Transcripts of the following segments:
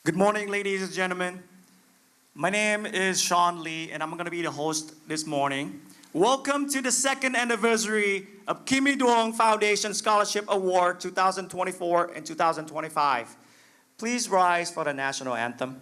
Good morning, ladies and gentlemen. My name is Sean Lee, and I'm going to be the host this morning. Welcome to the second anniversary of Kimmy Duong Foundation Scholarship Award 2024 and 2025. Please rise for the national anthem.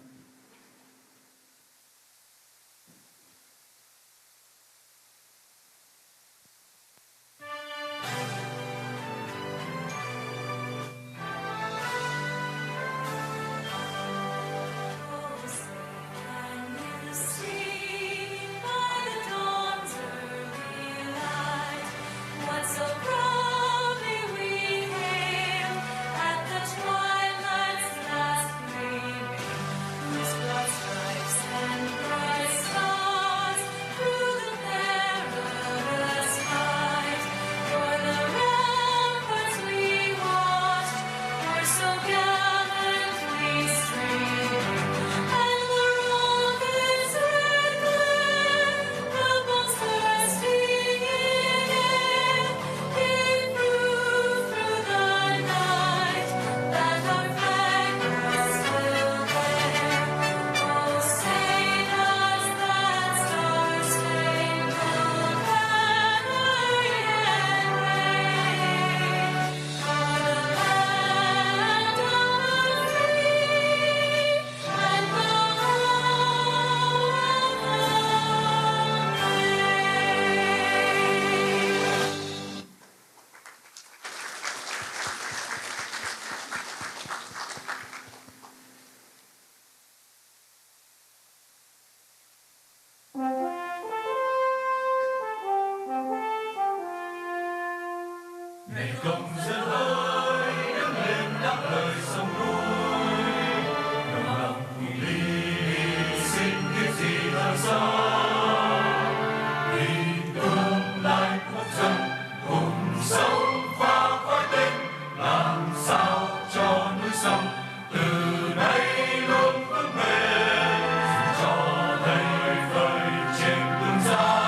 Ngày công dân ơi, đứng lên đáp lời sông núi, đồng lòng vì hy sinh cái gì thật xa, vì tương lai quốc dân cùng sống và khói tinh, làm sao cho núi sông từ nay luôn vững bền, cho thấy khơi trên tương giao.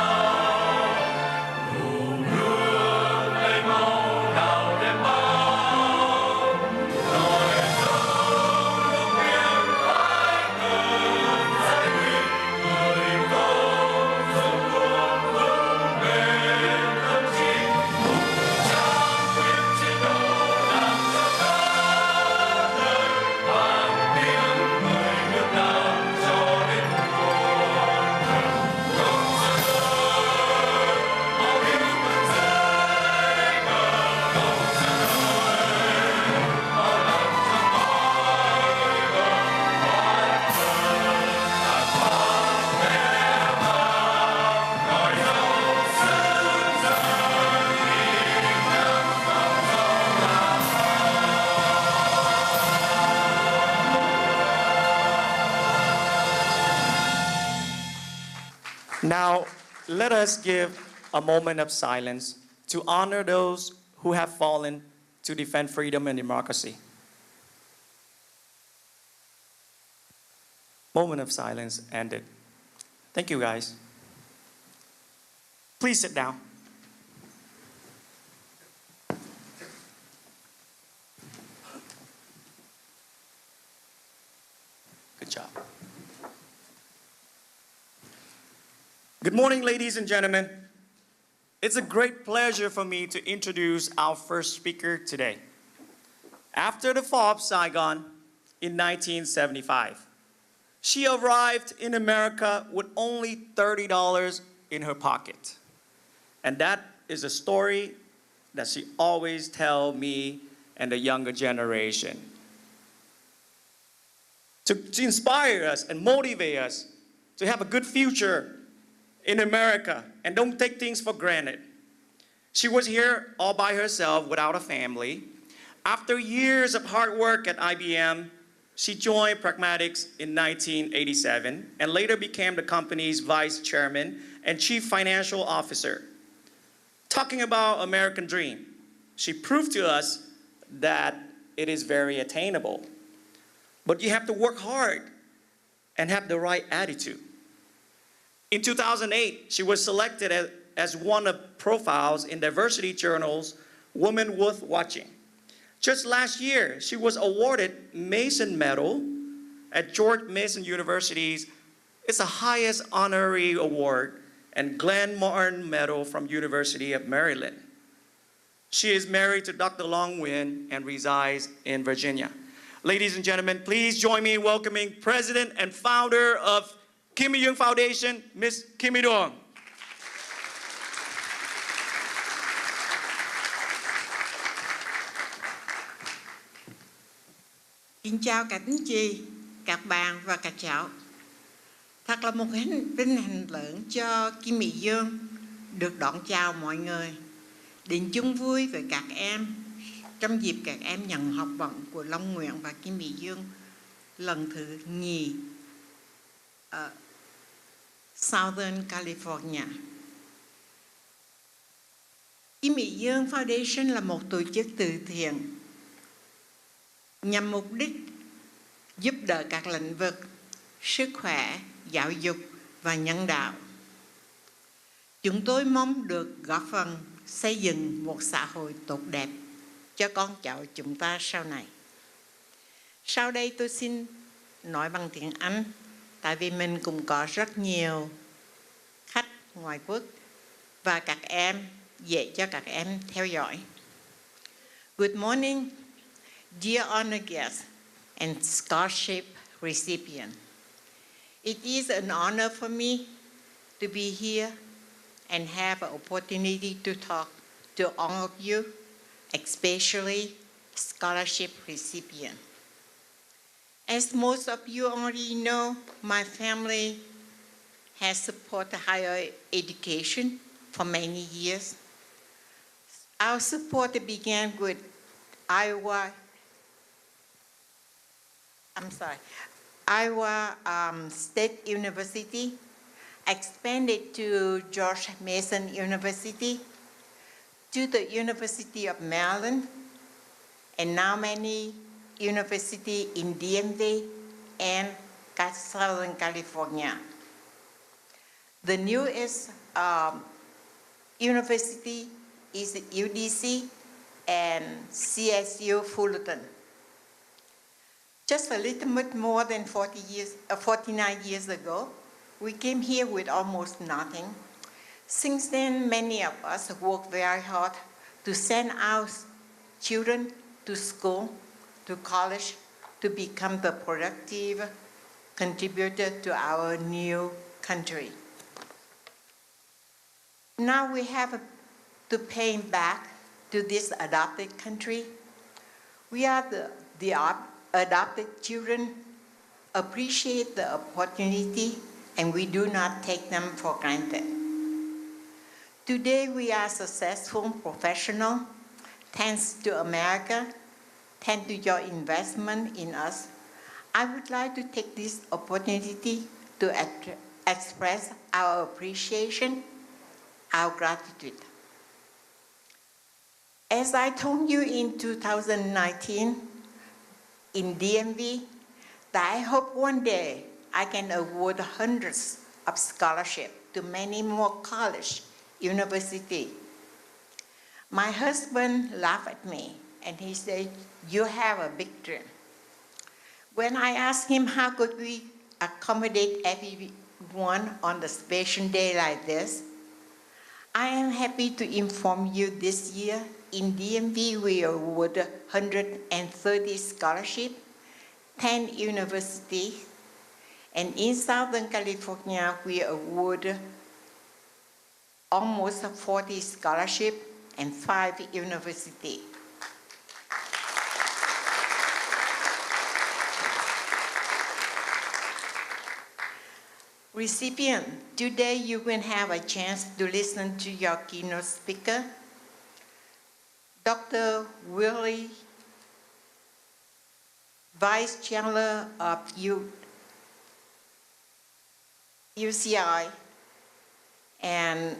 Now, let us give a moment of silence to honor those who have fallen to defend freedom and democracy. Moment of silence ended. Thank you, guys. Please sit down. Good job. Good morning, ladies and gentlemen. It's a great pleasure for me to introduce our first speaker today. After the fall of Saigon in 1975, she arrived in America with only $30 in her pocket. And that is a story that she always tells me and the younger generation. To inspire us and motivate us to have a good future in America and don't take things for granted. She was here all by herself without a family. After years of hard work at IBM, she joined Pragmatics in 1987 and later became the company's vice chairman and chief financial officer. Talking about American dream, she proved to us that it is very attainable. But you have to work hard and have the right attitude. In 2008, she was selected as one of Profile's in Diversity Journal's Women Worth Watching. Just last year, she was awarded Mason Medal at George Mason University's, it's the highest honorary award and Glenn Martin Medal from University of Maryland. She is married to Dr. Long Nguyen and resides in Virginia. Ladies and gentlemen, please join me in welcoming President and founder of Kimmy Duong Foundation, Ms. Kimmy Duong. Xin chào các anh chị, các bạn và các cháu. Thật là một vinh hạnh lớn cho Kimmy Duong được đón chào mọi người, đến chung vui với các em trong dịp các em nhận học bổng của Long Nguyễn và Kimmy Duong lần thứ nhì ở Southern California. Kimmy Duong Foundation là một tổ chức từ thiện nhằm mục đích giúp đỡ các lĩnh vực sức khỏe, giáo dục và nhân đạo. Chúng tôi mong được góp phần xây dựng một xã hội tốt đẹp cho con cháu chúng ta sau này. Sau đây tôi xin nói bằng tiếng Anh, tại vì mình cũng có rất nhiều khách ngoại quốc và các em dễ cho các em theo dõi. Good morning, dear honored guests and scholarship recipient. It is an honor for me to be here and have an opportunity to talk to all of you, especially scholarship recipient. As most of you already know, my family has supported higher education for many years. Our support began with Iowa State University, expanded to George Mason University, to the University of Maryland, and now many universities in DMV and Southern California. The newest university is UDC and CSU Fullerton. Just a little bit more than 49 years ago, we came here with almost nothing. Since then, many of us worked very hard to send our children to school, to college, to become the productive contributor to our new country. Now we have to pay back to this adopted country. We are the adopted children, appreciate the opportunity, and we do not take them for granted. Today we are successful professionals, thanks to America, thanks to your investment in us. I would like to take this opportunity to express our appreciation, our gratitude. As I told you in 2019, in DMV, that I hope one day I can award hundreds of scholarships to many more college, university. My husband laughed at me and he said, "You have a big dream." When I asked him how could we accommodate everyone on the special day like this, I am happy to inform you this year in DMV we award 130 scholarships, 10 universities, and in Southern California we award almost 40 scholarships and 5 universities. Recipient, today you will have a chance to listen to your keynote speaker, Dr. Willie, Vice Chancellor of UCI, and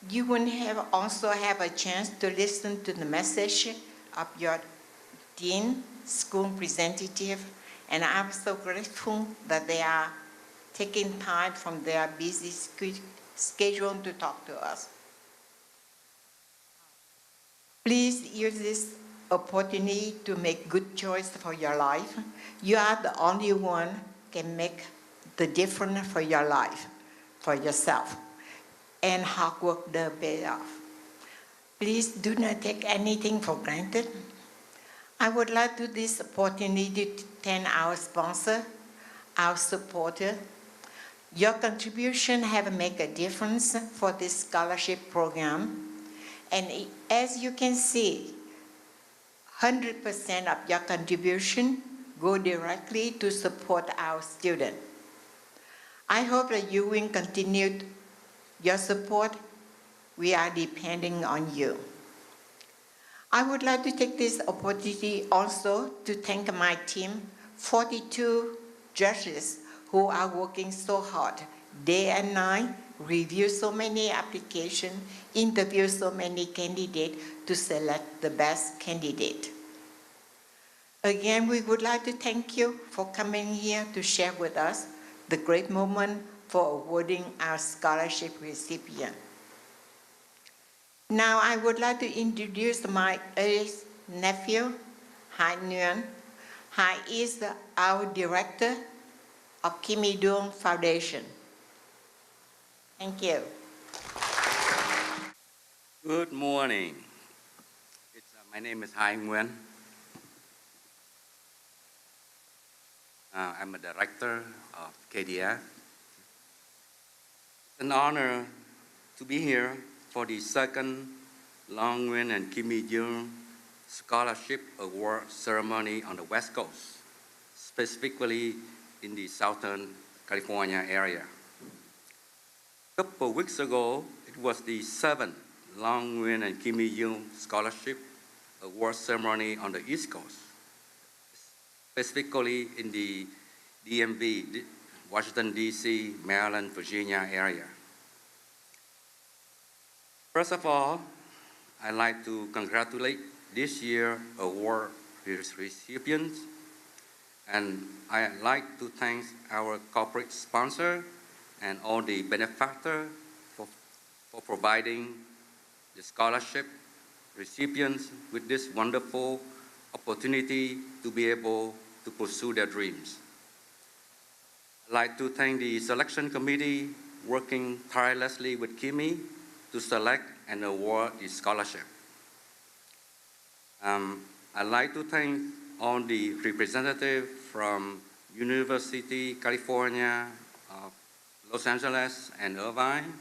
you will also have a chance to listen to the message of your dean, school representative, and I'm so grateful that they are taking time from their busy schedule to talk to us. Please use this opportunity to make good choice for your life. You are the only one can make the difference for your life, for yourself. And hard work does pay off. Please do not take anything for granted. I would like to this opportunity to thank our sponsor, our supporter. Your contribution have made a difference for this scholarship program. And as you can see, 100% of your contribution go directly to support our students. I hope that you will continue your support. We are depending on you. I would like to take this opportunity also to thank my team, 42 judges who are working so hard, day and night, review so many applications, interview so many candidates to select the best candidate. Again, we would like to thank you for coming here to share with us the great moment for awarding our scholarship recipient. Now I would like to introduce my eldest nephew, Hai Nguyen. Hai is our director of Kimmy Duong Foundation. Thank you. Good morning. My name is Hai Nguyen. I'm a director of KDF. It's an honor to be here for the second Long Nguyen and Kimmy Duong Scholarship Award ceremony on the West Coast, specifically in the Southern California area. A couple of weeks ago, it was the seventh Long Nguyen and Kimmy Duong Scholarship Award ceremony on the East Coast, specifically in the DMV, Washington, D.C., Maryland, Virginia area. First of all, I'd like to congratulate this year's award recipients, and I'd like to thank our corporate sponsor and all the benefactors for providing the scholarship recipients with this wonderful opportunity to be able to pursue their dreams. I'd like to thank the selection committee working tirelessly with Kimmy to select and award the scholarship. I'd like to thank all the representatives from University, California, Los Angeles and Irvine,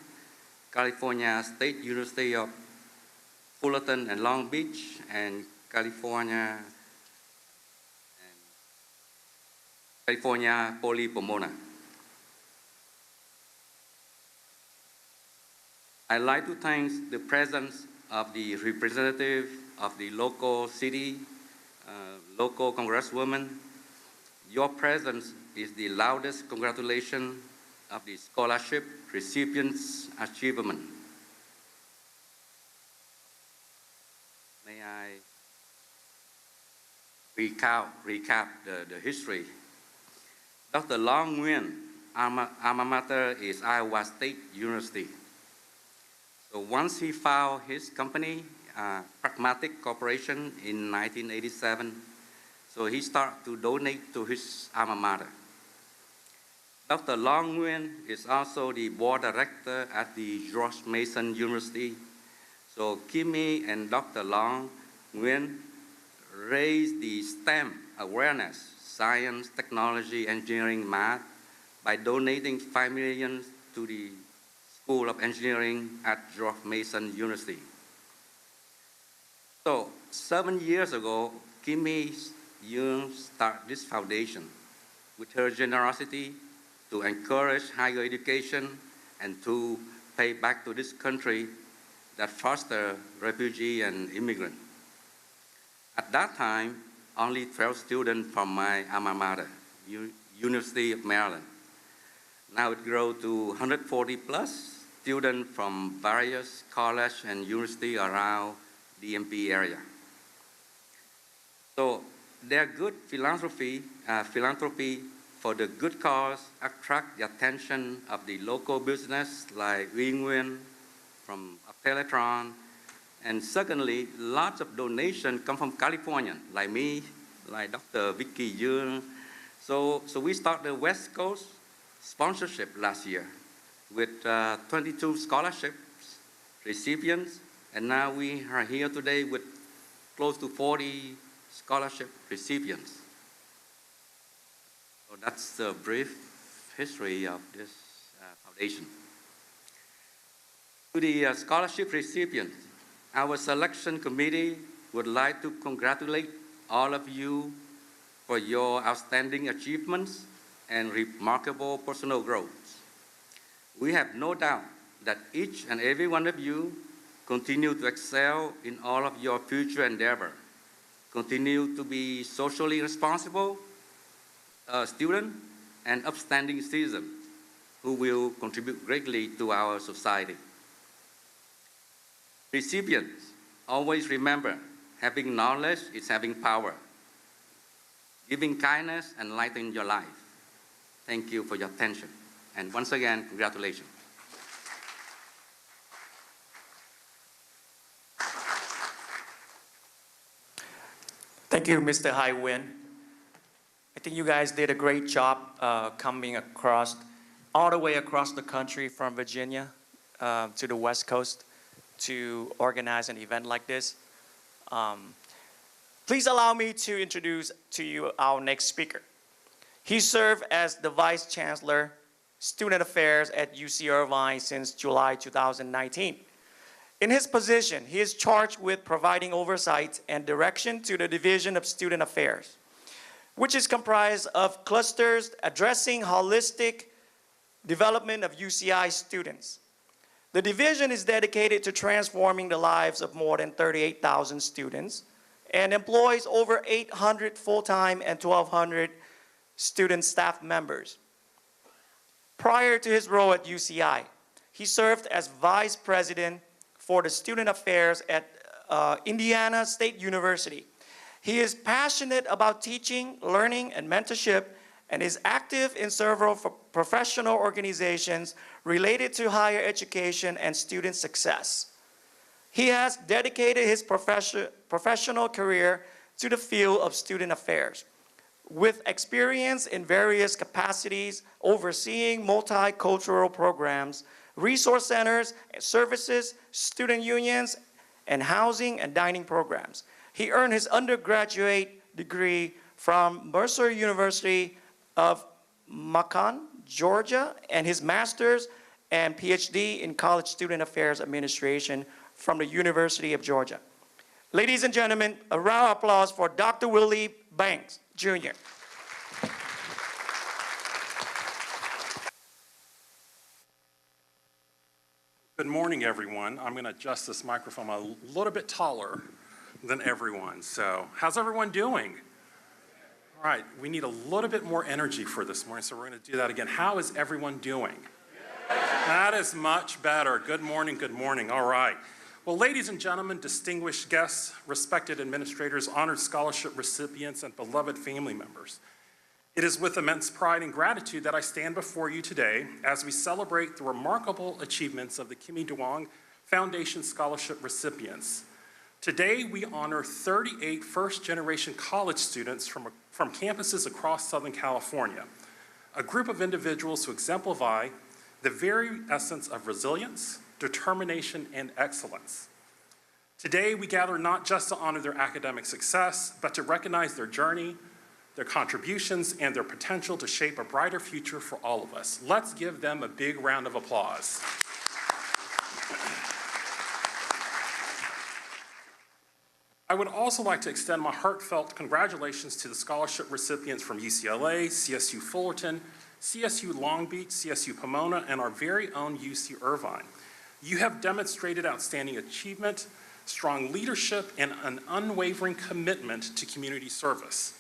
California State University of Fullerton and Long Beach, and California Poly Pomona. I'd like to thank the presence of the representative of the local city, local congresswoman. Your presence is the loudest congratulation of the scholarship recipients' achievement. May I recap the history? Dr. Long Nguyen alma mater is Iowa State University. So once he founded his company, Pragmatic Corporation, in 1987, so he started to donate to his alma mater. Dr. Long Nguyen is also the board director at the George Mason University. So Kimmy and Dr. Long Nguyen raised the STEM awareness, science, technology, engineering, math, by donating $5 million to the School of Engineering at George Mason University. So 7 years ago, Kimmy Duong started this foundation with her generosity to encourage higher education and to pay back to this country that foster refugee and immigrant. At that time, only 12 students from my alma mater, University of Maryland. Now it grew to 140 plus students from various colleges and universities around the DMV area. So their good philanthropy for the good cause attract the attention of the local business like Nguyen from Teletron, And secondly, lots of donations come from California, like me, like Dr. Vicky Duong. So we started the West Coast sponsorship last year with 22 scholarships recipients, and now we are here today with close to 40 scholarship recipients. So that's the brief history of this foundation. To the scholarship recipients, our selection committee would like to congratulate all of you for your outstanding achievements and remarkable personal growth. We have no doubt that each and every one of you continue to excel in all of your future endeavor. Continue to be socially responsible student and upstanding citizen who will contribute greatly to our society. Recipients, always remember, having knowledge is having power. Giving kindness enlightens your life. Thank you for your attention. And once again, congratulations. Thank you, Mr. Hai Nguyen. I think you guys did a great job coming across, all the way across the country from Virginia to the West Coast to organize an event like this. Please allow me to introduce to you our next speaker. He served as the Vice Chancellor, Student Affairs at UC Irvine since July 2019. In his position, he is charged with providing oversight and direction to the Division of Student Affairs, which is comprised of clusters addressing holistic development of UCI students. The division is dedicated to transforming the lives of more than 38,000 students and employs over 800 full-time and 1,200 student staff members. Prior to his role at UCI, he served as Vice President for the Student Affairs at Indiana State University. He is passionate about teaching, learning, and mentorship, and is active in several professional organizations related to higher education and student success. He has dedicated his professional career to the field of student affairs, with experience in various capacities overseeing multicultural programs, resource centers, services, student unions, and housing and dining programs. He earned his undergraduate degree from Mercer University of Macon, Georgia, and his master's and PhD in College Student Affairs Administration from the University of Georgia. Ladies and gentlemen, a round of applause for Dr. Willie Banks, Jr. Good morning, everyone. I'm going to adjust this microphone a little bit taller than everyone. So, how's everyone doing? All right, we need a little bit more energy for this morning, so we're going to do that again. How is everyone doing? That is much better. Good morning, good morning. All right. Well, ladies and gentlemen, distinguished guests, respected administrators, honored scholarship recipients, and beloved family members, it is with immense pride and gratitude that I stand before you today as we celebrate the remarkable achievements of the Kimmy Duong Foundation Scholarship recipients. Today, we honor 38 first-generation college students from campuses across Southern California, a group of individuals who exemplify the very essence of resilience, determination, and excellence. Today, we gather not just to honor their academic success, but to recognize their journey, their contributions, and their potential to shape a brighter future for all of us. Let's give them a big round of applause. I would also like to extend my heartfelt congratulations to the scholarship recipients from UCLA, CSU Fullerton, CSU Long Beach, CSU Pomona, and our very own UC Irvine. You have demonstrated outstanding achievement, strong leadership, and an unwavering commitment to community service.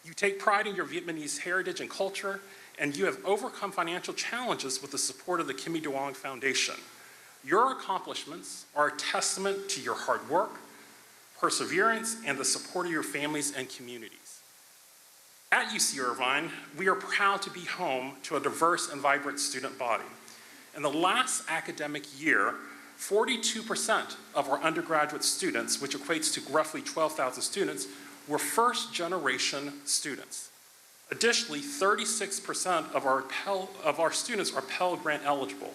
You take pride in your Vietnamese heritage and culture, and you have overcome financial challenges with the support of the Kimmy Duong Foundation. Your accomplishments are a testament to your hard work, perseverance, and the support of your families and communities. At UC Irvine, we are proud to be home to a diverse and vibrant student body. In the last academic year, 42% of our undergraduate students, which equates to roughly 12,000 students, were first-generation students. Additionally, 36% of our students are Pell Grant eligible,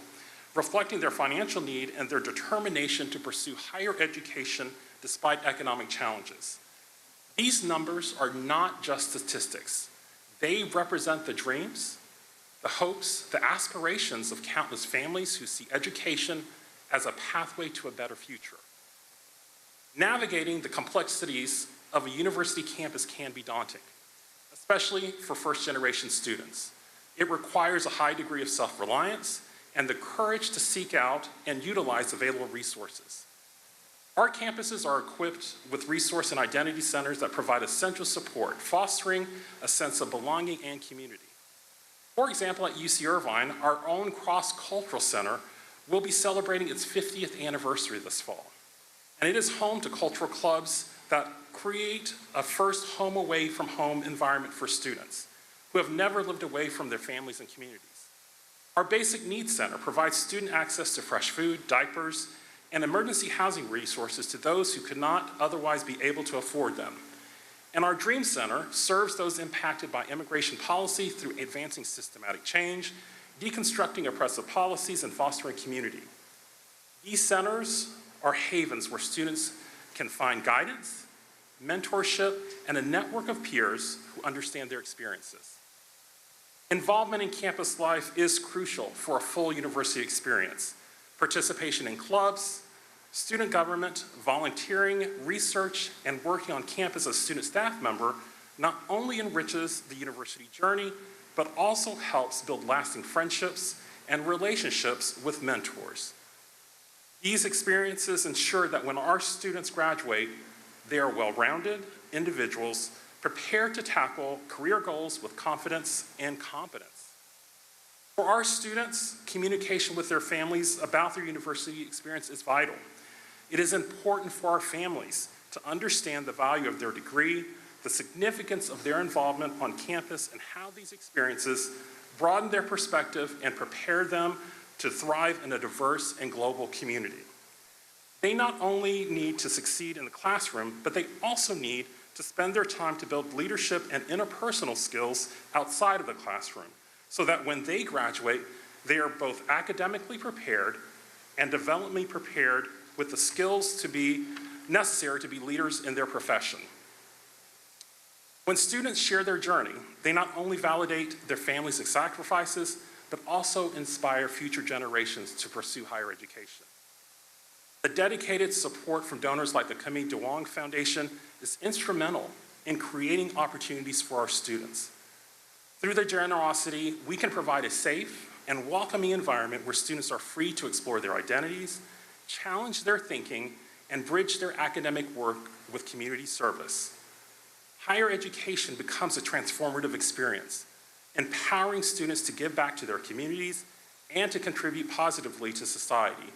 reflecting their financial need and their determination to pursue higher education despite economic challenges. These numbers are not just statistics. They represent the dreams, the hopes, the aspirations of countless families who see education as a pathway to a better future. Navigating the complexities of a university campus can be daunting, especially for first-generation students. It requires a high degree of self-reliance and the courage to seek out and utilize available resources. Our campuses are equipped with resource and identity centers that provide essential support, fostering a sense of belonging and community. For example, at UC Irvine, our own cross-cultural center will be celebrating its 50th anniversary this fall. And it is home to cultural clubs that create a first home away from home environment for students who have never lived away from their families and communities. Our Basic Needs Center provides student access to fresh food, diapers, and emergency housing resources to those who could not otherwise be able to afford them. And our Dream Center serves those impacted by immigration policy through advancing systematic change, deconstructing oppressive policies, and fostering community. These centers are havens where students can find guidance, mentorship, and a network of peers who understand their experiences. Involvement in campus life is crucial for a full university experience. Participation in clubs, student government, volunteering, research, and working on campus as a student staff member not only enriches the university journey, but also helps build lasting friendships and relationships with mentors. These experiences ensure that when our students graduate, they are well-rounded individuals prepared to tackle career goals with confidence and competence. For our students, communication with their families about their university experience is vital. It is important for our families to understand the value of their degree, the significance of their involvement on campus, and how these experiences broaden their perspective and prepare them to thrive in a diverse and global community. They not only need to succeed in the classroom, but they also need to spend their time to build leadership and interpersonal skills outside of the classroom, so that when they graduate, they are both academically prepared and developmentally prepared with the skills to be necessary to be leaders in their profession. When students share their journey, they not only validate their families' sacrifices, but also inspire future generations to pursue higher education. The dedicated support from donors like the Kimmy Duong Foundation is instrumental in creating opportunities for our students. Through their generosity, we can provide a safe and welcoming environment where students are free to explore their identities, challenge their thinking, and bridge their academic work with community service. Higher education becomes a transformative experience, empowering students to give back to their communities and to contribute positively to society,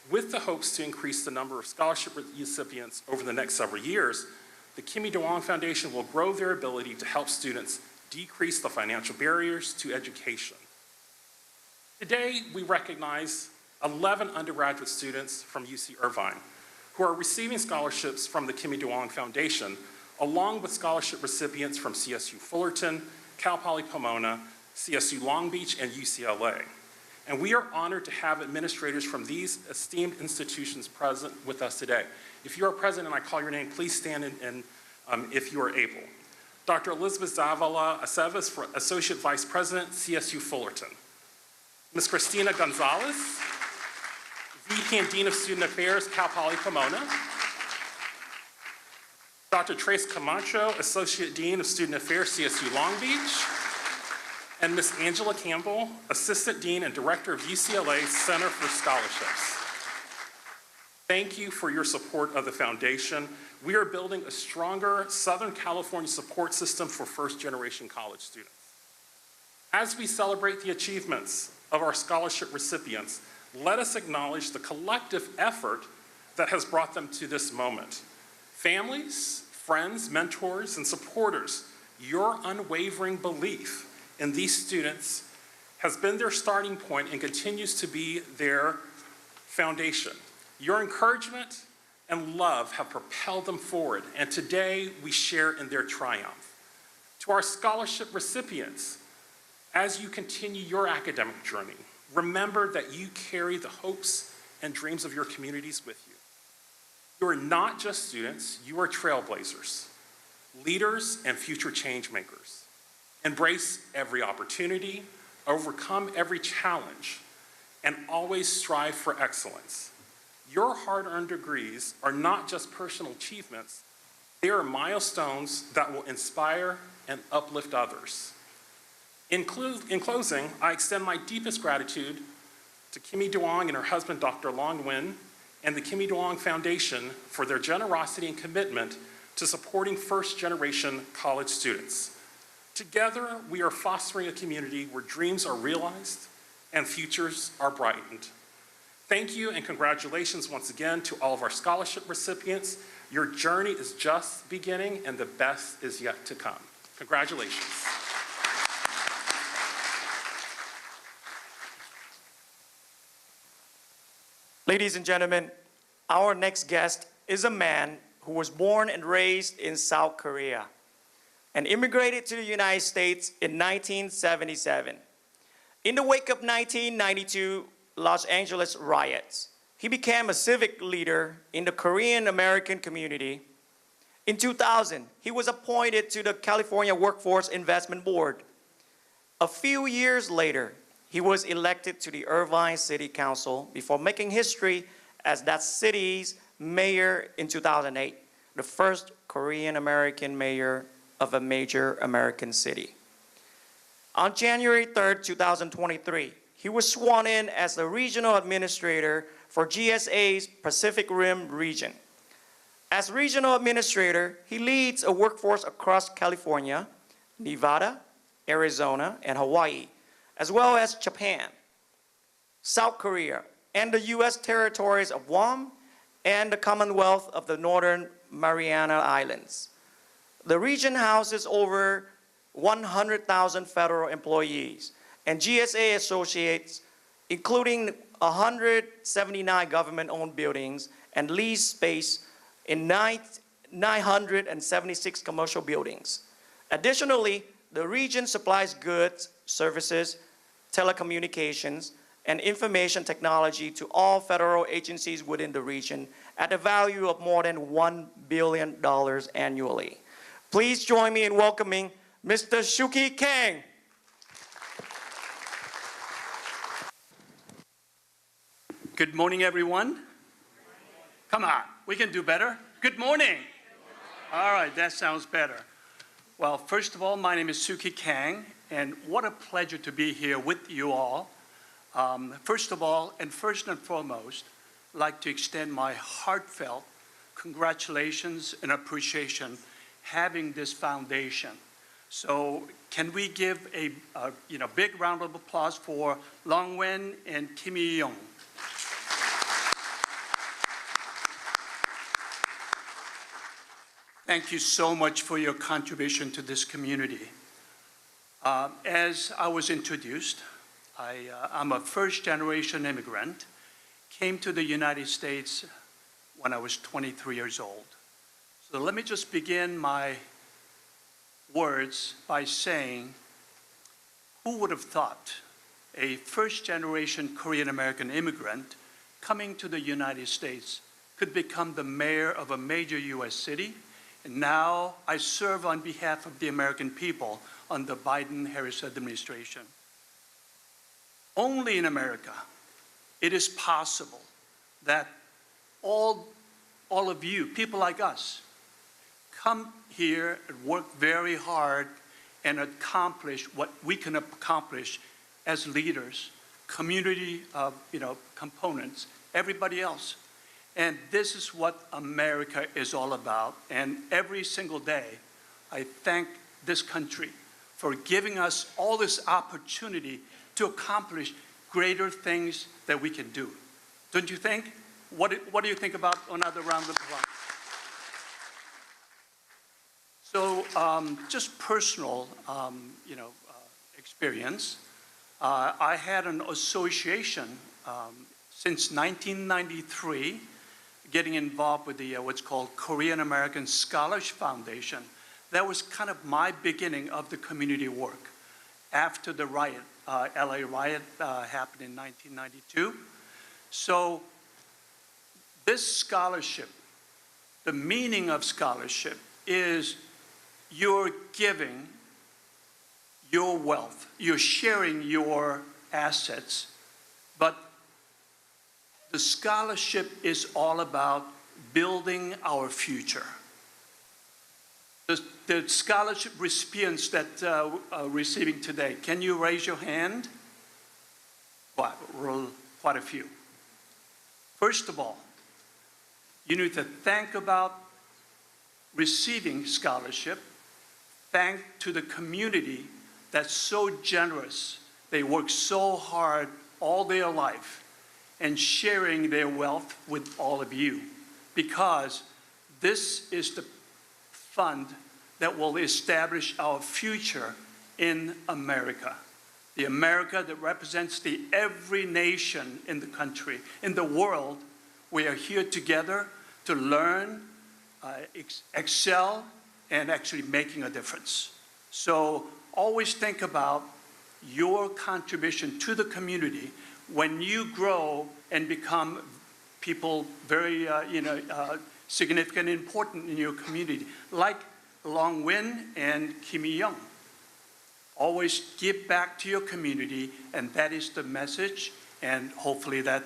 with the hopes to increase the number of scholarship recipients over the next several years. The Kimmy Duong Foundation will grow their ability to help students decrease the financial barriers to education. Today, we recognize 11 undergraduate students from UC Irvine who are receiving scholarships from the Kimmy Duong Foundation, along with scholarship recipients from CSU Fullerton, Cal Poly Pomona, CSU Long Beach, and UCLA. And we are honored to have administrators from these esteemed institutions present with us today. If you are present and I call your name, please stand if you are able. Dr. Elizabeth Zavala Aceves, Associate Vice President, CSU Fullerton. Ms. Christina Gonzalez, VP and Dean of Student Affairs, Cal Poly Pomona. Dr. Trace Camacho, Associate Dean of Student Affairs, CSU Long Beach. And Ms. Angela Campbell, Assistant Dean and Director of UCLA Center for Scholarships. Thank you for your support of the foundation. We are building a stronger Southern California support system for first-generation college students. As we celebrate the achievements of our scholarship recipients, let us acknowledge the collective effort that has brought them to this moment. Families, friends, mentors, and supporters, your unwavering belief in these students has been their starting point and continues to be their foundation. Your encouragement and love have propelled them forward, and today we share in their triumph. To our scholarship recipients, as you continue your academic journey, remember that you carry the hopes and dreams of your communities with you. You are not just students, you are trailblazers, leaders and future change makers. Embrace every opportunity, overcome every challenge, and always strive for excellence. Your hard-earned degrees are not just personal achievements, they are milestones that will inspire and uplift others. In closing, I extend my deepest gratitude to Kimmy Duong and her husband, Dr. Long Nguyen, and the Kimmy Duong Foundation for their generosity and commitment to supporting first-generation college students. Together, we are fostering a community where dreams are realized and futures are brightened. Thank you and congratulations once again to all of our scholarship recipients. Your journey is just beginning and the best is yet to come. Congratulations. Ladies and gentlemen, our next guest is a man who was born and raised in South Korea and immigrated to the United States in 1977. In the wake of 1992 Los Angeles riots, he became a civic leader in the Korean American community. In 2000, he was appointed to the California Workforce Investment Board. A few years later, he was elected to the Irvine City Council before making history as that city's mayor in 2008, the first Korean American mayor of a major American city. On January 3rd, 2023, he was sworn in as the regional administrator for GSA's Pacific Rim region. As regional administrator, he leads a workforce across California, Nevada, Arizona, and Hawaii, as well as Japan, South Korea, and the U.S. territories of Guam and the Commonwealth of the Northern Mariana Islands. The region houses over 100,000 federal employees and GSA associates, including 179 government-owned buildings and leased space in 976 commercial buildings. Additionally, the region supplies goods, services, telecommunications, and information technology to all federal agencies within the region at a value of more than $1 billion annually. Please join me in welcoming Mr. Shuki Kang. Good morning, everyone. Come on, we can do better. Good morning. All right, that sounds better. Well, first of all, my name is Suki Kang, and what a pleasure to be here with you all. First of all, and first and foremost, I'd like to extend my heartfelt congratulations and appreciation having this foundation. So can we give a big round of applause for Long Nguyen and Kimmy Duong? Thank you so much for your contribution to this community. As I was introduced, I'm a first-generation immigrant, came to the United States when I was 23 years old. So let me just begin my words by saying, who would have thought a first-generation Korean-American immigrant coming to the United States could become the mayor of a major U.S. city? And now I serve on behalf of the American people on the Biden-Harris administration. Only in America, it is possible that all of you, people like us, come here and work very hard and accomplish what we can accomplish as leaders, community components, everybody else. And this is what America is all about. And every single day, I thank this country for giving us all this opportunity to accomplish greater things that we can do. Don't you think? What do you think about another round of applause? So just personal, experience. I had an association since 1993 getting involved with the what's called Korean American Scholarship Foundation. That was kind of my beginning of the community work. After the riot, LA riot happened in 1992. So this scholarship, the meaning of scholarship is you're giving your wealth, you're sharing your assets, but the scholarship is all about building our future. The scholarship recipients that are receiving today, can you raise your hand? Quite a few. First of all, you need to think about receiving scholarship. Thank to the community that's so generous. They work so hard all their life and sharing their wealth with all of you, because this is the fund that will establish our future in America. The America that represents the every nation in the country, in the world. We are here together to learn, excel, and actually making a difference. So always think about your contribution to the community when you grow and become people very significant and important in your community, like Long Win and Kimmy Duong. Always give back to your community, and that is the message, and hopefully that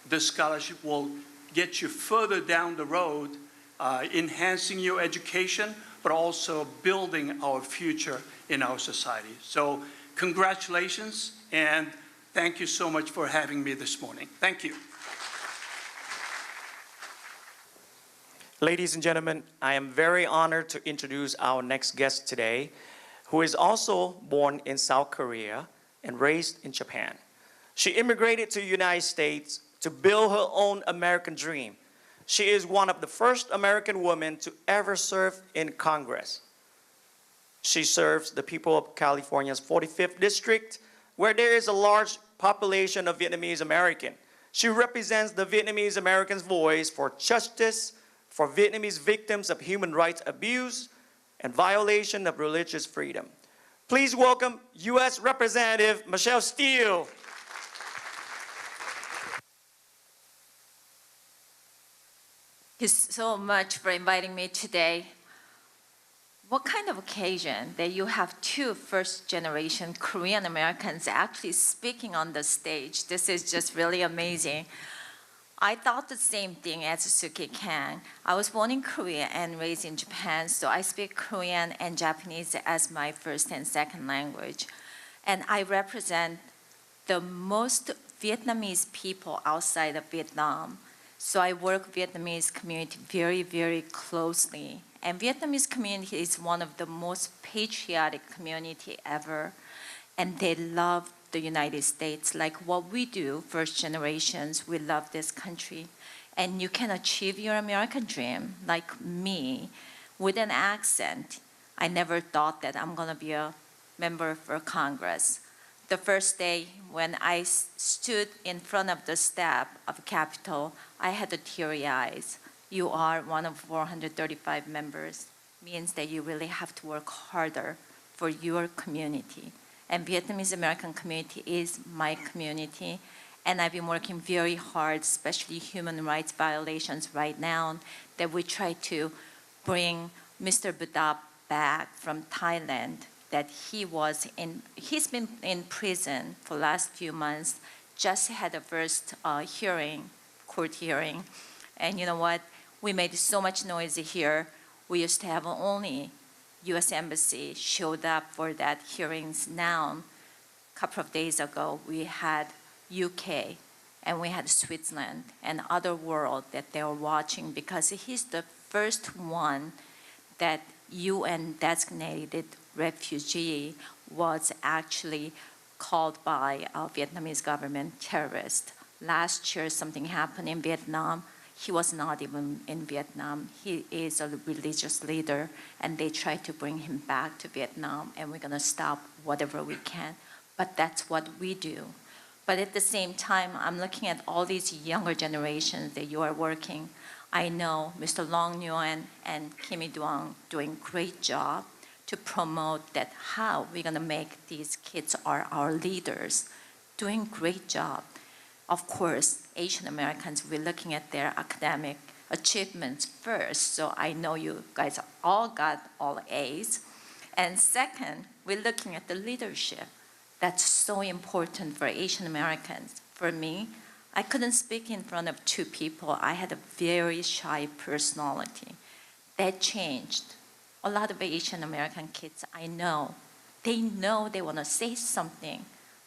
this scholarship will get you further down the road, enhancing your education, but also building our future in our society. So congratulations, and thank you so much for having me this morning. Thank you. Ladies and gentlemen, I am very honored to introduce our next guest today, who is also born in South Korea and raised in Japan. She immigrated to the United States to build her own American dream. She is one of the first American women to ever serve in Congress. She serves the people of California's 45th district, where there is a large population of Vietnamese American. She represents the Vietnamese Americans' voice for justice, for Vietnamese victims of human rights abuse and violation of religious freedom. Please welcome U.S. Representative Michelle Steele. Thank you so much for inviting me today. What kind of occasion that you have two first-generation Korean Americans actually speaking on the stage? This is just really amazing. I thought the same thing as Suki Kang. I was born in Korea and raised in Japan, so I speak Korean and Japanese as my first and second language. And I represent the most Vietnamese people outside of Vietnam. So I work Vietnamese community very, very closely. And Vietnamese community is one of the most patriotic community ever. And they love the United States. Like what we do, first generations, we love this country. And you can achieve your American dream, like me, with an accent. I never thought that I'm gonna be a member for Congress. The first day when I stood in front of the step of Capitol, I had the teary eyes. You are one of 435 members. Means that you really have to work harder for your community. And Vietnamese American community is my community. And I've been working very hard, especially human rights violations right now, that we try to bring Mr. Budap back from Thailand, that he's been in prison for the last few months, just had the first court hearing. And you know what? We made so much noise here. We used to have only U.S. Embassy showed up for that hearings. Now, a couple of days ago, we had UK and we had Switzerland and other world that they were watching, because he's the first one that UN designated refugee was actually called by our Vietnamese government terrorist. Last year, something happened in Vietnam. He was not even in Vietnam. He is a religious leader, and they tried to bring him back to Vietnam, and we're gonna stop whatever we can. But that's what we do. But at the same time, I'm looking at all these younger generations that you are working. I know Mr. Long Nguyen and Kimmy Duong doing great job to promote that how we're gonna make these kids are our leaders. Doing great job. Of course, Asian Americans, we're looking at their academic achievements first, so I know you guys all got all A's. And second, we're looking at the leadership. That's so important for Asian Americans. For me, I couldn't speak in front of two people. I had a very shy personality. That changed. A lot of Asian American kids I know they want to say something,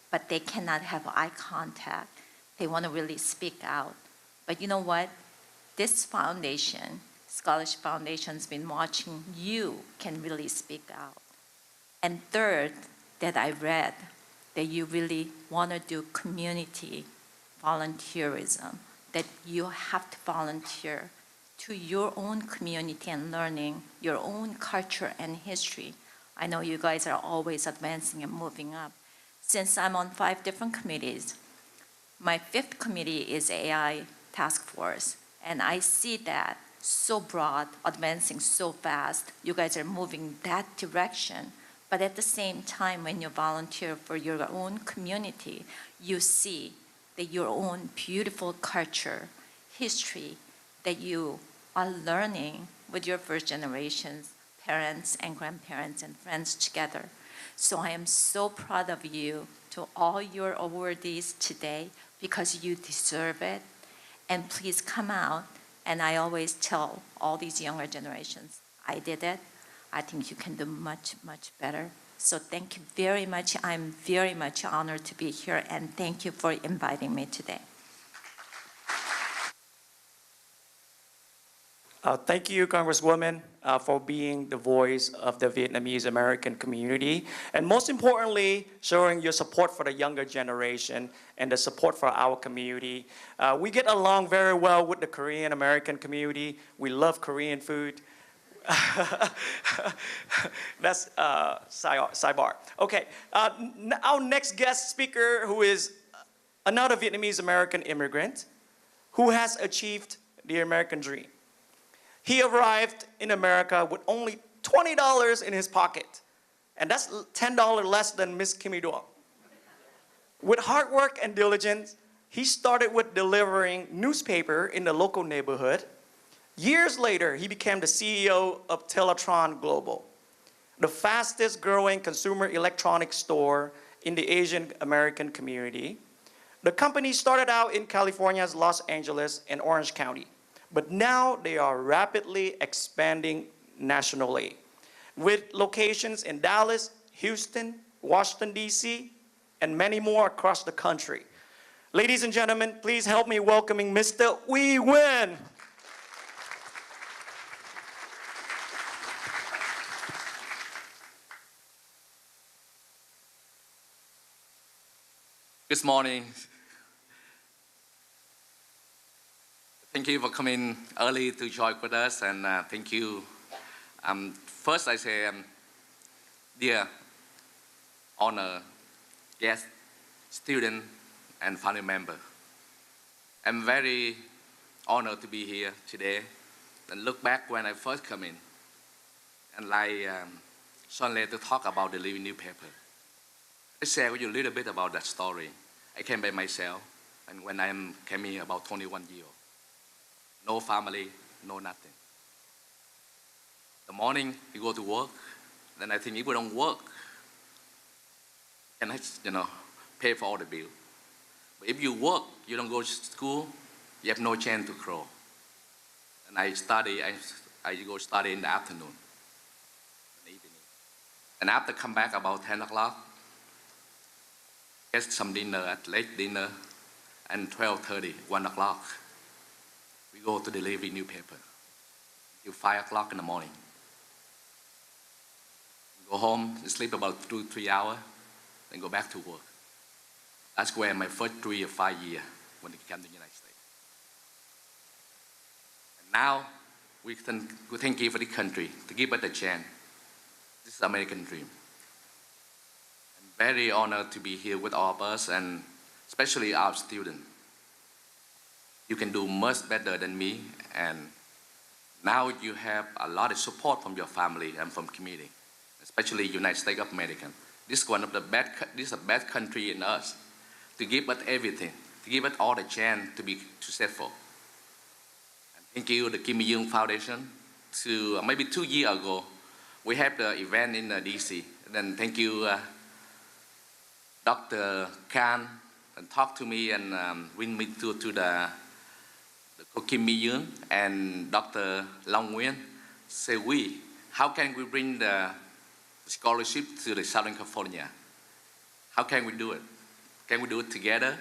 but they cannot have eye contact. They want to really speak out. But you know what? This foundation, Scholarship Foundation's been watching you can really speak out. And third, that I read that you really want to do community volunteerism, that you have to volunteer to your own community and learning your own culture and history. I know you guys are always advancing and moving up. Since I'm on 5 different committees, my 5th committee is AI task force, and I see that so broad, advancing so fast. You guys are moving that direction. But at the same time, when you volunteer for your own community, you see that your own beautiful culture, history that you are learning with your first generations, parents and grandparents and friends together. So I am so proud of you, to all your awardees today, because you deserve it. And please come out. And I always tell all these younger generations, I did it. I think you can do much, much better. So thank you very much. I'm very much honored to be here, and thank you for inviting me today. Thank you, Congresswoman, for being the voice of the Vietnamese American community, and most importantly, showing your support for the younger generation and the support for our community. We get along very well with the Korean American community. We love Korean food. That's sidebar. Okay, our next guest speaker, who is another Vietnamese American immigrant who has achieved the American dream. He arrived in America with only $20 in his pocket, and that's $10 less than Miss Kimmy Duong. With hard work and diligence, he started with delivering newspaper in the local neighborhood. Years later, he became the CEO of Teletron Global, the fastest growing consumer electronics store in the Asian American community. The company started out in California's Los Angeles and Orange County, but now they are rapidly expanding nationally, with locations in Dallas, Houston, Washington, D.C., and many more across the country. Ladies and gentlemen, please help me welcoming Mr. Uy Nguyen. Good morning. Thank you for coming early to join with us, and thank you. First, I say, dear honor guest, student, and family member, I'm very honored to be here today and look back when I first come in, and like suddenly to talk about the Living Newspaper. I share with you a little bit about that story. I came by myself, and when I came here about 21 years old. No family, no nothing. The morning, you go to work, then I think if we don't work, and pay for all the bill. But if you work, you don't go to school, you have no chance to grow. And I go study in the afternoon, in the evening. And after come back about 10 o'clock, get some dinner at late dinner, and 12:30, 1 o'clock, we go to the Living Newspaper till 5 o'clock in the morning. Go home, sleep about 2-3 hours, then go back to work. That's where my first 3 or 5 years when I came to the United States. And now, we thank you for the country to give us a chance. This is the American dream. I'm very honored to be here with all of us, and especially our students. you can do much better than me. And now you have a lot of support from your family and from community, especially United States of America. This is one of the this is a bad country in us, to give us everything, to give us all the chance to be successful. And thank you, the Kimmy Duong Foundation. Maybe 2 years ago, we had the event in DC. And then thank you, Dr. Khan, and talk to me and bring me to the Kimmy Duong and Dr. Long Nguyen. Say how can we bring the scholarship to the Southern California? How can we do it? Can we do it together?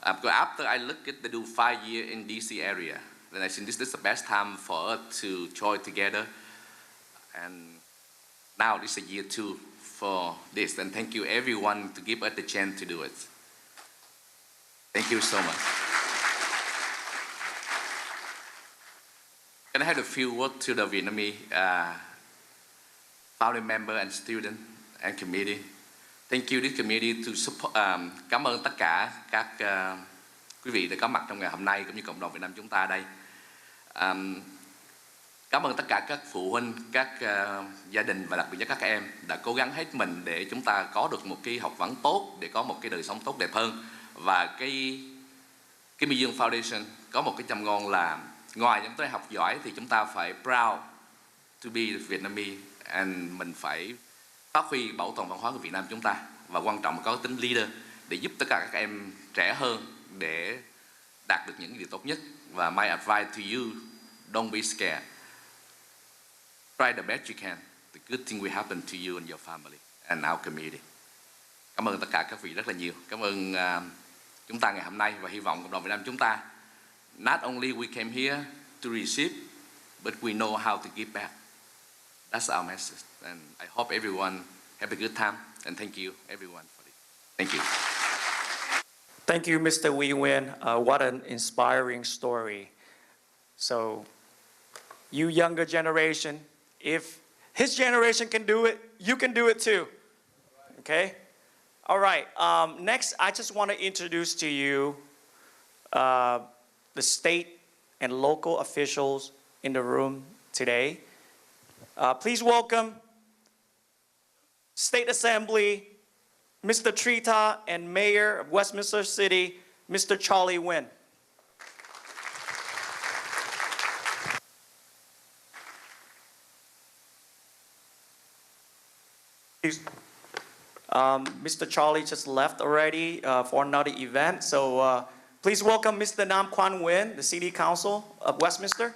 Because after I look at the do 5 years in DC area, then I think this is the best time for us to join together. And now this is year 2 for this. And thank you everyone to give us the chance to do it. Thank you so much. Can I have a few words to the Vietnamese family member and student and committee? Thank you this committee to support. Cảm ơn tất cả các quý vị đã có mặt trong ngày hôm nay cũng như cộng đồng Việt Nam chúng ta đây. Cảm ơn tất cả các phụ huynh, các gia đình và đặc biệt là các em đã cố gắng hết mình để chúng ta có được một cái học vấn tốt, để có một cái đời sống tốt đẹp hơn. Và cái Kimmy Duong Foundation có một cái châm ngôn là ngoài những cái học giỏi thì chúng ta phải proud to be Vietnamese, and mình phải phát huy bảo tồn văn hóa của Việt Nam chúng ta, và quan trọng là có tính leader để giúp tất cả các em trẻ hơn để đạt được những điều tốt nhất. Và my advice to you, don't be scared. Try the best you can. The good thing will happen to you and your family and our community. Cảm ơn tất cả các vị rất là nhiều. Cảm ơn chúng ta ngày hôm nay, và hy vọng cộng đồng Việt Nam chúng ta not only we came here to receive, but we know how to give back. That's our message. And I hope everyone have a good time. And thank you everyone for it. Thank you. Thank you, Mr. Wee Nguyen. What an inspiring story. So, you younger generation, if his generation can do it, you can do it too. Okay? All right. Next, I just want to introduce to you the state and local officials in the room today. Please welcome State Assembly, Mr. Trita, and Mayor of Westminster City, Mr. Charlie Nguyen. Mr. Charlie just left already for another event, so please welcome Mr. Nam Quan Nguyen, the City Council of Westminster.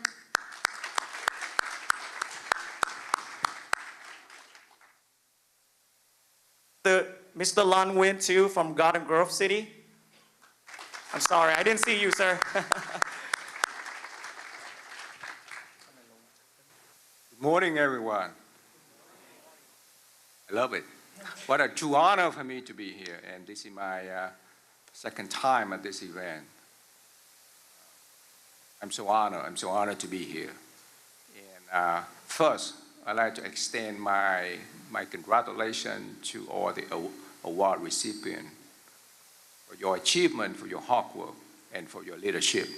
Mr. Lan Nguyen too from Garden Grove City. I'm sorry, I didn't see you, sir. Good morning, everyone. I love it. What a true honor for me to be here, and this is my second time at this event. I'm so honored to be here. And first, I'd like to extend my congratulations to all the award recipients for your achievement, for your hard work, and for your leadership.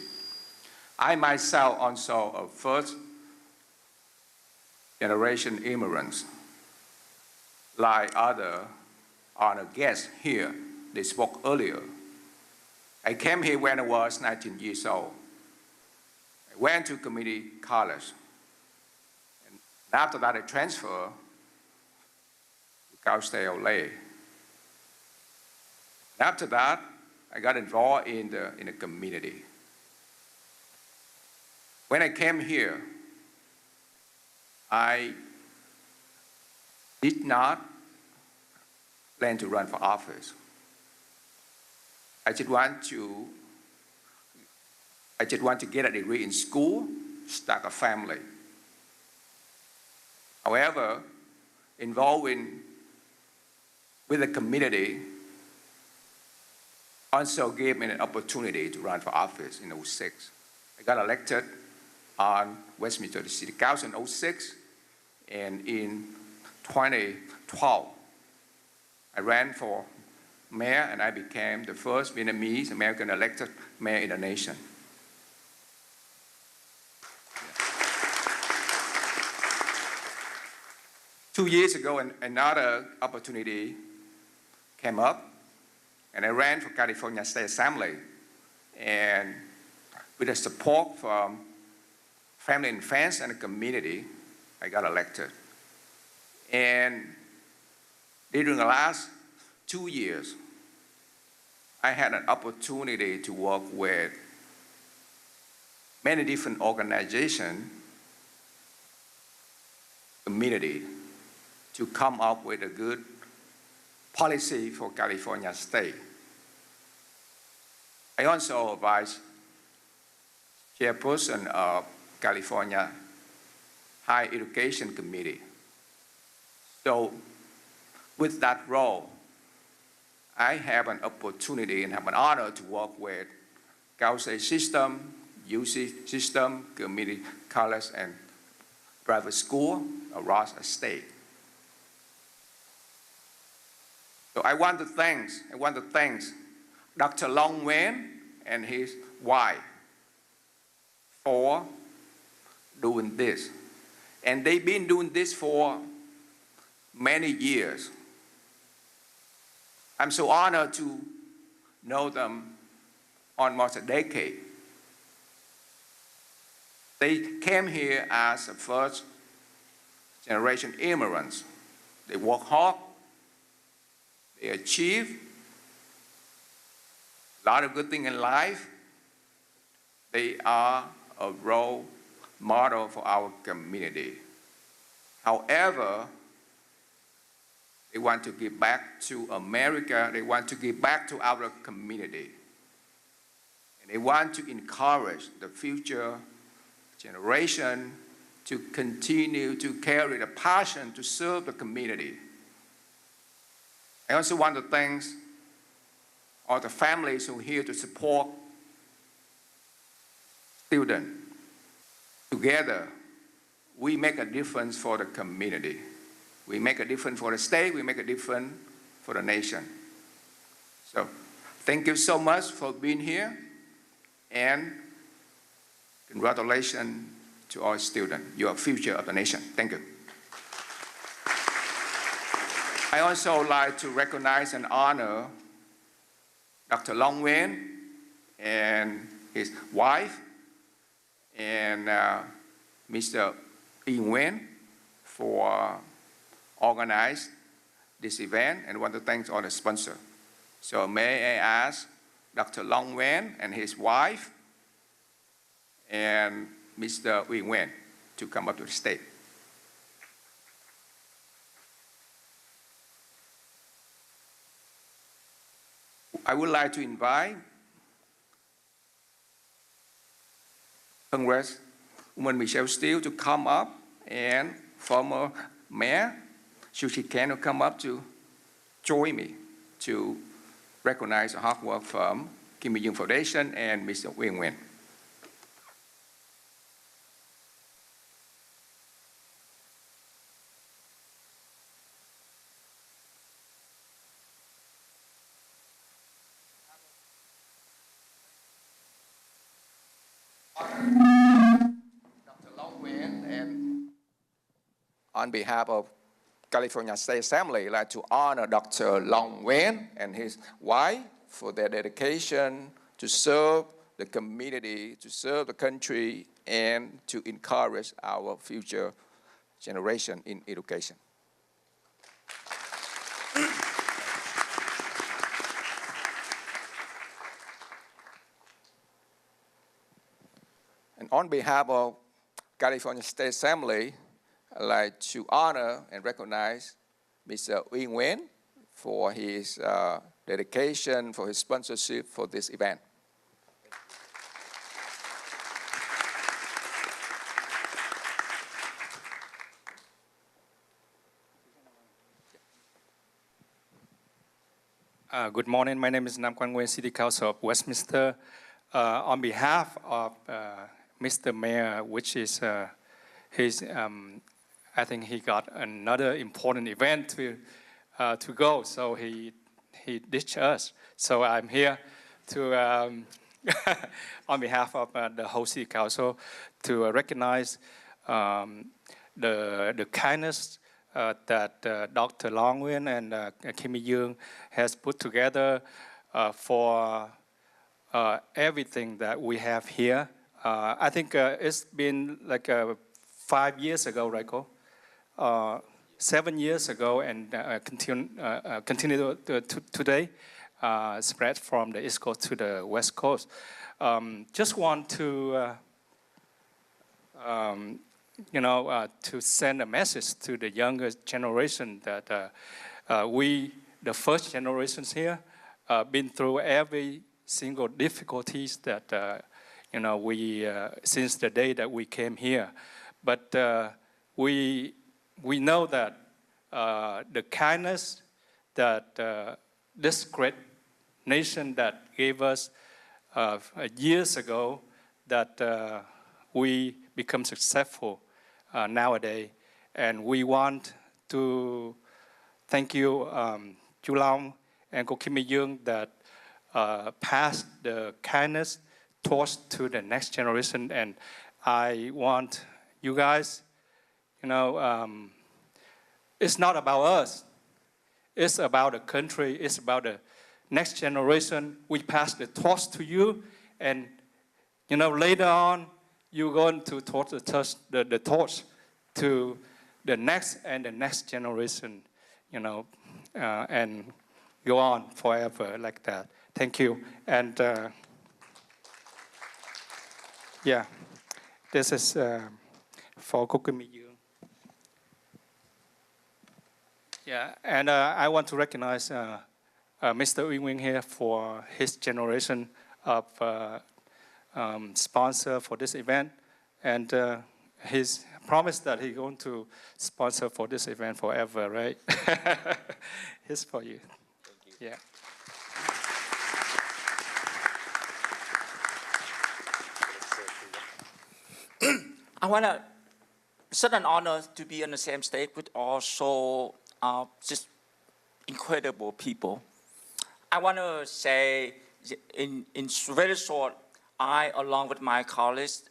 I myself also a first generation immigrants. Like other honored guests here, they spoke earlier. I came here when I was 19 years old. I went to community college. And after that, I transferred to Cal State LA. And after that, I got involved in the community. When I came here, I did not plan to run for office. I just want to get a degree in school, start a family. However, involving with the community also gave me an opportunity to run for office in 2006. I got elected on Westminster City Council in 2006, and in 2012, I ran for mayor, and I became the first Vietnamese American elected mayor in the nation. 2 years ago, another opportunity came up, and I ran for California State Assembly. And with the support from family and friends and the community, I got elected. And during the last 2 years, I had an opportunity to work with many different organizations, community, to come up with a good policy for California State. I also advise chairperson of California Higher Education Committee. So with that role, I have an opportunity and have an honor to work with Cal State system, UC system, community college, and private school across the state. So I want to thank Dr. Long Nguyen and his wife for doing this. And they've been doing this for many years. I'm so honored to know them almost a decade. They came here as a first generation immigrants. They work hard, they achieve a lot of good things in life. They are a role model for our community. However, they want to give back to America. They want to give back to our community. And they want to encourage the future generation to continue to carry the passion to serve the community. I also want to thank all the families who are here to support students. Together, we make a difference for the community. We make a difference for the state, we make a difference for the nation. So, thank you so much for being here, and congratulations to all students. You are the future of the nation. Thank you. I also like to recognize and honor Dr. Long Nguyen and his wife, and Mr. Yi Nguyen for organizing this event, and want to thank all the sponsors. So may I ask Dr. Long Nguyen and his wife and Mr. Yi Nguyen to come up to the stage. I would like to invite Congresswoman Michelle Steele to come up, and former mayor Shu Chi Ken to come up to join me to recognize the hard work from Kimmy Duong Foundation and Mr. Yi Nguyen. Dr. Long Nguyen, and on behalf of California State Assembly, I'd like to honor Dr. Long Nguyen and his wife for their dedication to serve the community, to serve the country, and to encourage our future generation in education. And on behalf of California State Assembly, I'd like to honor and recognize Mr. Yi Nguyen for his dedication, for his sponsorship for this event. Good morning. My name is Nam Quang Nguyen, City Council of Westminster. On behalf of Mr. Mayor, which is his, I think he got another important event to go, so he ditched us. So I'm here to, on behalf of the whole City Council, to recognize the kindness that Dr. Long Nguyen and Kimmy Duong has put together for everything that we have here. I think it's been like 5 years ago, right, Ko? 7 years ago, and continue to today, spread from the East Coast to the West Coast. Just want to, to send a message to the younger generation that we, the first generations here, been through every single difficulties that we since the day that we came here, but we know that the kindness that this great nation that gave us years ago, that we become successful nowadays, and we want to thank you, Chu Long and Cô Kimmy Duong, that pass the kindness torch to the next generation. And I want you guys, it's not about us. It's about the country. It's about the next generation. We pass the torch to you, and later on, you're going to torch the torch to the next and the next generation, and go on forever like that. Thank you. And yeah, this is for Cô Kimmy Duong. Yeah, and I want to recognize Mr. Uy Nguyen here for his generation of sponsor for this event, and his promise that he's going to sponsor for this event forever, right? It's for you. Thank you. Yeah. I want to, it's such an honor to be on the same stage with also just incredible people. I want to say in very short, I, along with my colleagues,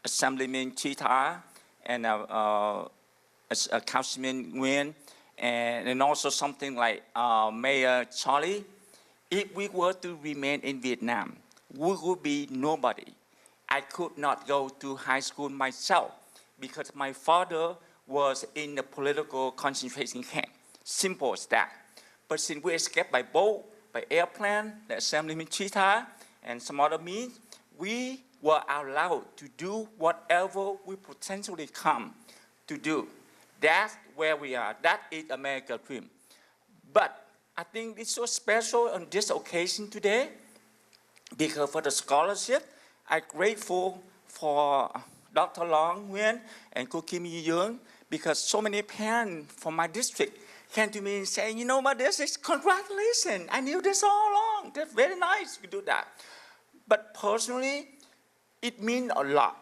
Assemblyman Chita and Councilman Nguyen, and also something like Mayor Charlie, if we were to remain in Vietnam, we would be nobody. I could not go to high school myself because my father was in the political concentration camp. Simple as that. But since we escaped by boat, by airplane, the Assemblyman Chita, and some other means, we were allowed to do whatever we potentially come to do. That's where we are. That is America's dream. But I think it's so special on this occasion today because for the scholarship, I'm grateful for Dr. Long Nguyen and Cô Kimmy Duong because so many parents from my district came to me and say, you know what, this is congratulations. I knew this all along. That's very nice to do that. But personally, it means a lot.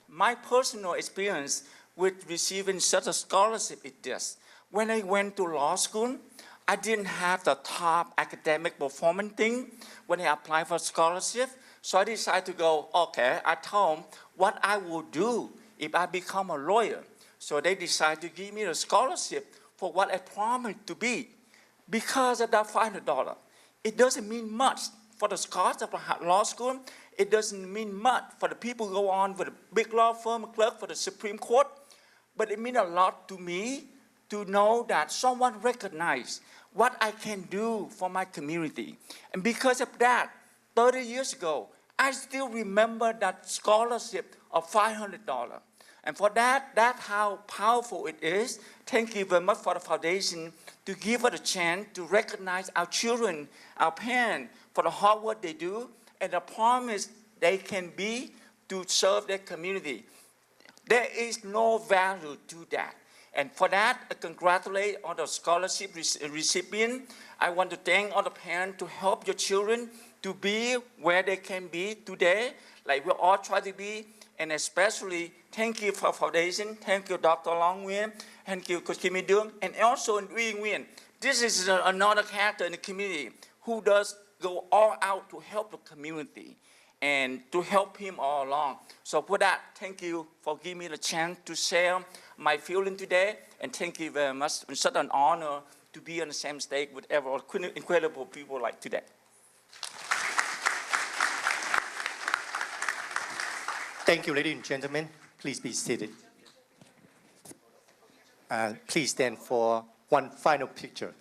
My personal experience with receiving such a scholarship is this. When I went to law school, I didn't have the top academic performance thing when I applied for scholarship. So I decided to go, okay, I told them what I would do if I become a lawyer. So they decided to give me a scholarship for what I promised to be. Because of that $500, it doesn't mean much for the scholars of law school. It doesn't mean much for the people who go on with a big law firm, clerk for the Supreme Court. But it means a lot to me to know that someone recognized what I can do for my community. And because of that, 30 years ago, I still remember that scholarship of $500. And for that, that's how powerful it is. Thank you very much for the foundation to give us a chance to recognize our children, our parents, for the hard work they do and the promise they can be to serve their community. There is no value to that. And for that, I congratulate all the scholarship recipients. I want to thank all the parents to help your children to be where they can be today, like we all try to be. And especially, thank you for foundation. Thank you, Dr. Long Nguyen. Thank you, Coach Kimmy Duong. And also, Uy Nguyen. This is another character in the community who does go all out to help the community. and to help him all along. So for that, thank you for giving me the chance to share my feeling today, and thank you very much. It's such an honor to be on the same stage with incredible people like today. Thank you, ladies and gentlemen. Please be seated. Please stand for one final picture.